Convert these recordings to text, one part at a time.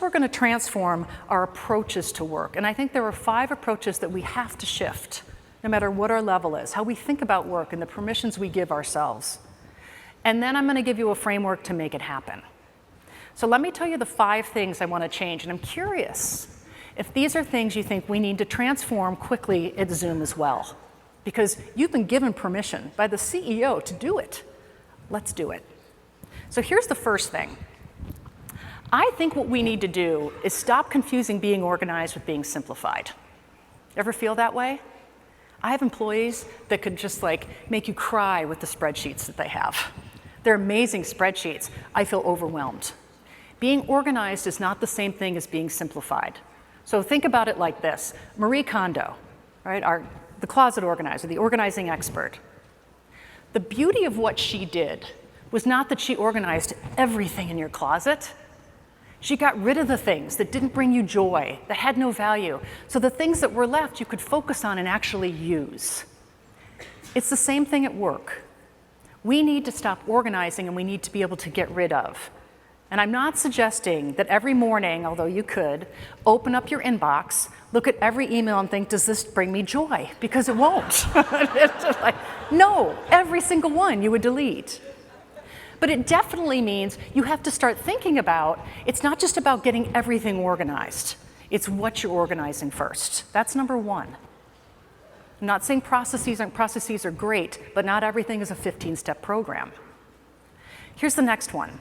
We're going to transform our approaches to work. And I think there are 5 approaches that we have to shift, no matter what our level is, how we think about work and the permissions we give ourselves. And then I'm going to give you a framework to make it happen. So let me tell you the 5 things I want to change. And I'm curious if these are things you think we need to transform quickly at Zoom as well. Because you've been given permission by the CEO to do it. Let's do it. So here's the first thing. I think what we need to do is stop confusing being organized with being simplified. Ever feel that way? I have employees that could just make you cry with the spreadsheets that they have. They're amazing spreadsheets. I feel overwhelmed. Being organized is not the same thing as being simplified. So think about it like this. Marie Kondo, right, the closet organizer, the organizing expert. The beauty of what she did was not that she organized everything in your closet. She got rid of the things that didn't bring you joy, that had no value. So the things that were left you could focus on and actually use. It's the same thing at work. We need to stop organizing and we need to be able to get rid of. And I'm not suggesting that every morning, although you could, open up your inbox, look at every email and think, does this bring me joy? Because it won't. It's just no, every single one you would delete. But it definitely means you have to start thinking about, it's not just about getting everything organized. It's what you're organizing first. That's number 1. I'm not saying processes are great, but not everything is a 15-step program. Here's the next one.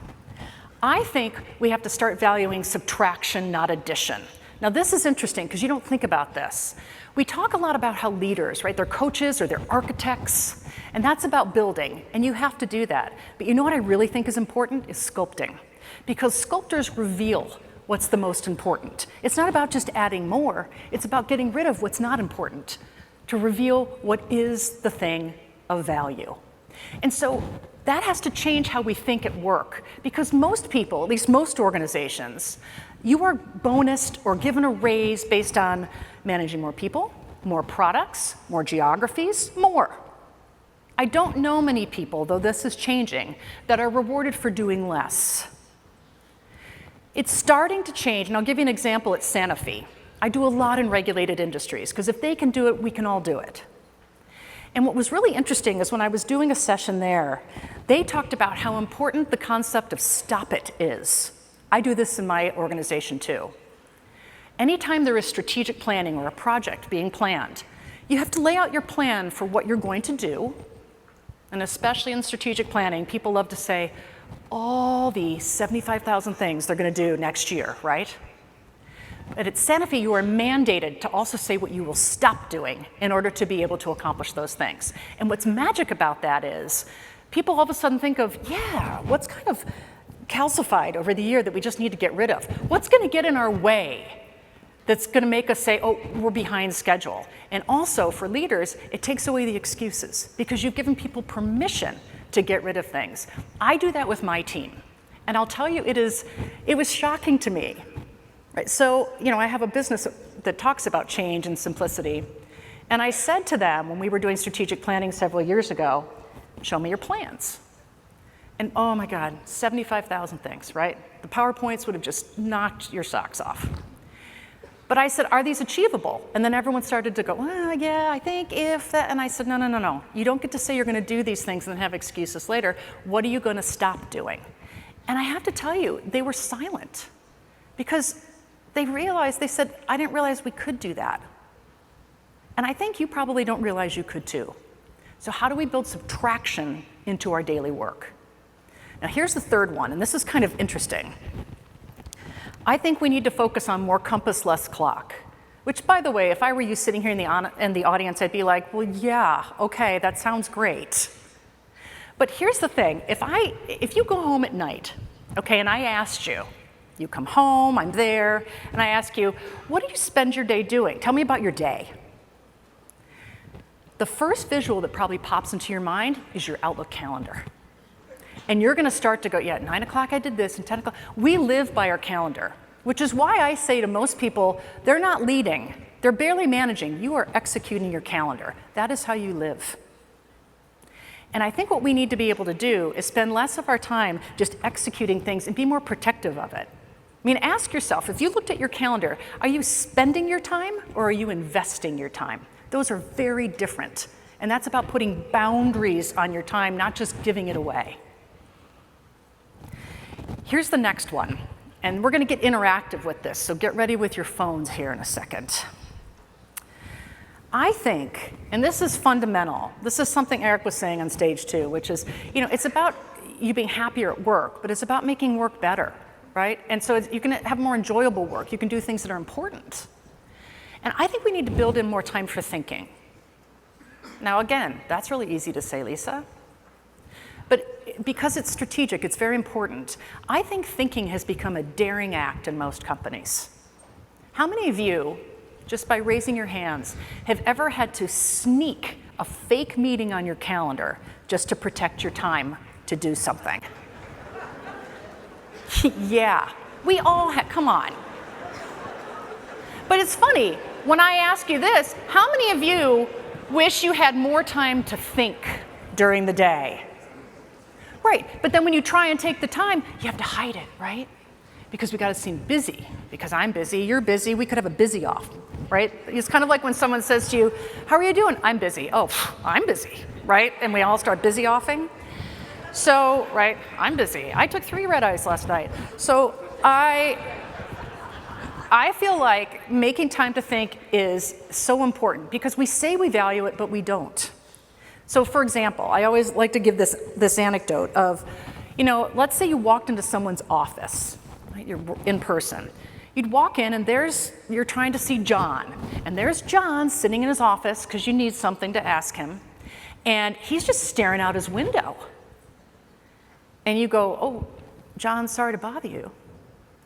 I think we have to start valuing subtraction, not addition. Now this is interesting because you don't think about this. We talk a lot about how leaders, right, they're coaches or they're architects, and that's about building, and you have to do that. But you know what I really think is important is sculpting, because sculptors reveal what's the most important. It's not about just adding more, it's about getting rid of what's not important to reveal what is the thing of value. And so that has to change how we think at work, because most people, at least most organizations, you are bonused or given a raise based on managing more people, more products, more geographies, more. I don't know many people, though this is changing, that are rewarded for doing less. It's starting to change, and I'll give you an example at Sanofi. I do a lot in regulated industries, because if they can do it, we can all do it. And what was really interesting is when I was doing a session there, they talked about how important the concept of stop it is. I do this in my organization too. Anytime there is strategic planning or a project being planned, you have to lay out your plan for what you're going to do. And especially in strategic planning, people love to say, all the 75,000 things they're going to do next year, right? But at Sanofi, you are mandated to also say what you will stop doing in order to be able to accomplish those things. And what's magic about that is people all of a sudden think of, yeah, what's kind of calcified over the year that we just need to get rid of? What's going to get in our way that's going to make us say, oh, we're behind schedule? And also for leaders, it takes away the excuses because you've given people permission to get rid of things. I do that with my team. And I'll tell you, it was shocking to me. Right, so, I have a business that talks about change and simplicity. And I said to them when we were doing strategic planning several years ago, show me your plans. And oh my God, 75,000 things, right? The PowerPoints would have just knocked your socks off. But I said, are these achievable? And then everyone started to go, well, yeah, I think if that. And I said, no. You don't get to say you're going to do these things and then have excuses later. What are you going to stop doing? And I have to tell you, they were silent because they said, I didn't realize we could do that. And I think you probably don't realize you could too. So how do we build subtraction into our daily work? Now here's the third one, and this is kind of interesting. I think we need to focus on more compass, less clock. Which, by the way, if I were you sitting here in the audience, I'd be like, well, yeah, okay, that sounds great. But here's the thing, if you go home at night, okay, and I asked you, you come home, I'm there, and I ask you, what do you spend your day doing? Tell me about your day. The first visual that probably pops into your mind is your Outlook calendar. And you're gonna start to go, yeah, at 9 o'clock I did this, and 10 o'clock. We live by our calendar, which is why I say to most people, they're not leading, they're barely managing. You are executing your calendar. That is how you live. And I think what we need to be able to do is spend less of our time just executing things and be more protective of it. I mean, ask yourself, if you looked at your calendar, are you spending your time or are you investing your time? Those are very different. And that's about putting boundaries on your time, not just giving it away. Here's the next one. And we're going to get interactive with this, so get ready with your phones here in a second. I think, and this is fundamental, this is something Eric was saying on stage too, which is, it's about you being happier at work, but it's about making work better, right? And so you can have more enjoyable work. You can do things that are important. And I think we need to build in more time for thinking. Now again, that's really easy to say, Lisa. But because it's strategic, it's very important. I think thinking has become a daring act in most companies. How many of you, just by raising your hands, have ever had to sneak a fake meeting on your calendar just to protect your time to do something? Yeah, we all have, come on. But it's funny, when I ask you this, how many of you wish you had more time to think during the day? Right, but then when you try and take the time, you have to hide it, right? Because we gotta seem busy. Because I'm busy, you're busy, we could have a busy off, right? It's kind of like when someone says to you, how are you doing? I'm busy. Oh, I'm busy, right? And we all start busy offing. So, right, I'm busy. I took 3 red eyes last night. So I feel like making time to think is so important because we say we value it, but we don't. So for example, I always like to give this anecdote of, let's say you walked into someone's office, right? You're in person. You'd walk in and you're trying to see John. And there's John sitting in his office because you need something to ask him. And he's just staring out his window. And you go, oh, John, sorry to bother you.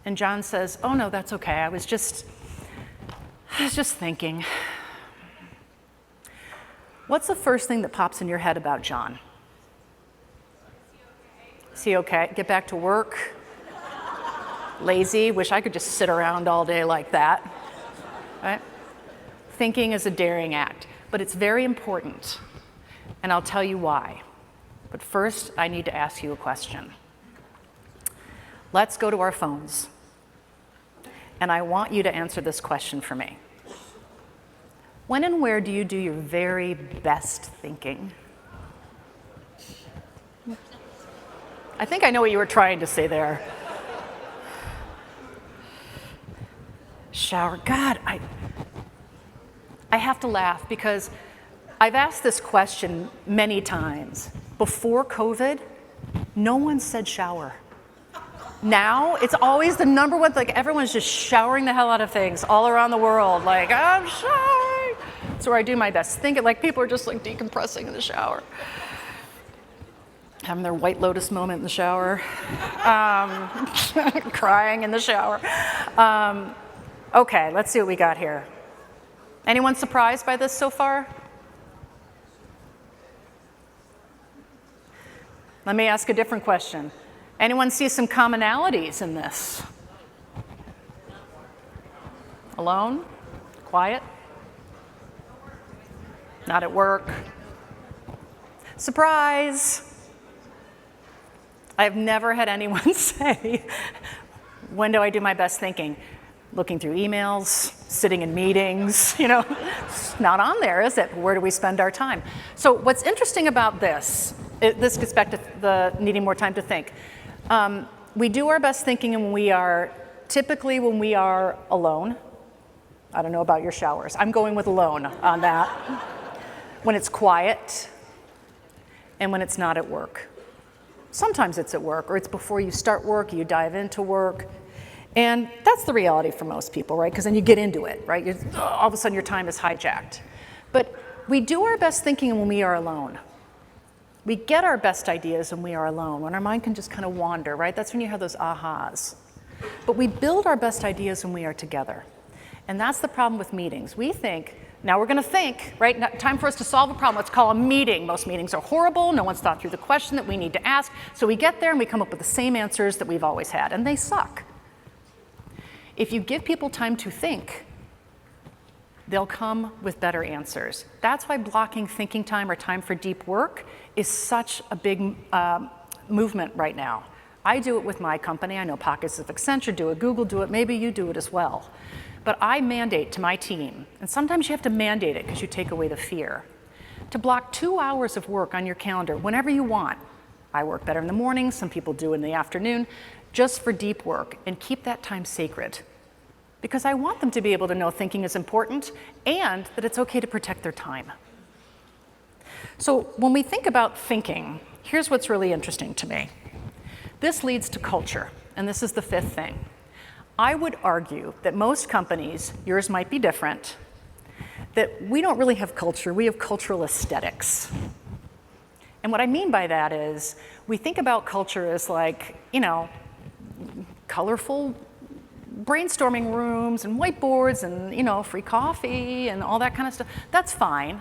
And John says, oh no, that's okay. I was just thinking. What's the first thing that pops in your head about John? Is he okay? Get back to work? Lazy? Wish I could just sit around all day like that. Right? Thinking is a daring act, but it's very important. And I'll tell you why. But first, I need to ask you a question. Let's go to our phones. And I want you to answer this question for me. When and where do you do your very best thinking? I think I know what you were trying to say there. Shower. God, I have to laugh because I've asked this question many times. Before COVID, no one said shower. Now, it's always the number one, like everyone's just showering the hell out of things all around the world. Like, I'm showering. That's where I do my best. Think it like people are just like decompressing in the shower. Having their White Lotus moment in the shower. Crying in the shower. Okay, let's see what we got here. Anyone surprised by this so far? Let me ask a different question. Anyone see some commonalities in this? Alone? Quiet? Not at work? Surprise! I've never had anyone say, when do I do my best thinking? Looking through emails, sitting in meetings, it's not on there, is it? Where do we spend our time? So what's interesting about this gets back to the needing more time to think. We do our best thinking typically when we are alone. I don't know about your showers. I'm going with alone on that. When it's quiet and when it's not at work. Sometimes it's at work or it's before you start work, you dive into work. And that's the reality for most people, right? Because then you get into it, right? All of a sudden your time is hijacked. But we do our best thinking when we are alone. We get our best ideas when we are alone, when our mind can just kind of wander, right? That's when you have those ahas. But we build our best ideas when we are together. And that's the problem with meetings. We think, now we're going to think, right? Time for us to solve a problem. Let's call a meeting. Most meetings are horrible. No one's thought through the question that we need to ask. So we get there and we come up with the same answers that we've always had, and they suck. If you give people time to think, they'll come with better answers. That's why blocking thinking time or time for deep work is such a big movement right now. I do it with my company. I know pockets of Accenture do it, Google do it, maybe you do it as well. But I mandate to my team, and sometimes you have to mandate it because you take away the fear, to block 2 hours of work on your calendar whenever you want. I work better in the morning, some people do in the afternoon, just for deep work, and keep that time sacred. Because I want them to be able to know thinking is important and that it's okay to protect their time. So when we think about thinking, here's what's really interesting to me. This leads to culture, and this is the fifth thing. I would argue that most companies, yours might be different, that we don't really have culture, we have cultural aesthetics. And what I mean by that is, we think about culture as like, colorful brainstorming rooms and whiteboards and, free coffee and all that kind of stuff. That's fine.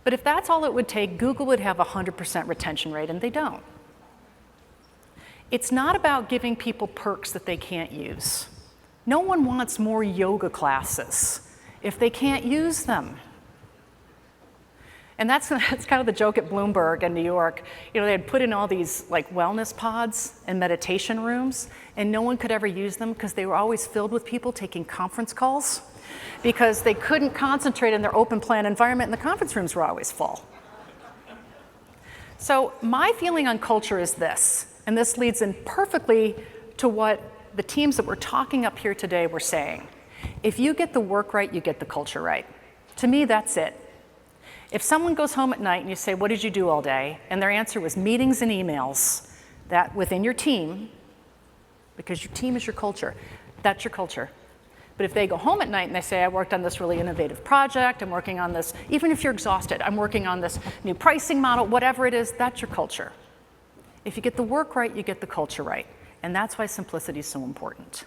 But if that's all it would take, Google would have a 100% retention rate, and they don't. It's not about giving people perks that they can't use. No one wants more yoga classes if they can't use them. And that's kind of the joke at Bloomberg in New York. They had put in all these like wellness pods and meditation rooms, and no one could ever use them because they were always filled with people taking conference calls because they couldn't concentrate in their open plan environment, and the conference rooms were always full. So my feeling on culture is this, and this leads in perfectly to what the teams that we're talking up here today were saying. If you get the work right, you get the culture right. To me, that's it. If someone goes home at night and you say, what did you do all day? And their answer was meetings and emails, that within your team, because your team is your culture, that's your culture. But if they go home at night and they say, I worked on this really innovative project, I'm working on this, even if you're exhausted, I'm working on this new pricing model, whatever it is, that's your culture. If you get the work right, you get the culture right. And that's why simplicity is so important.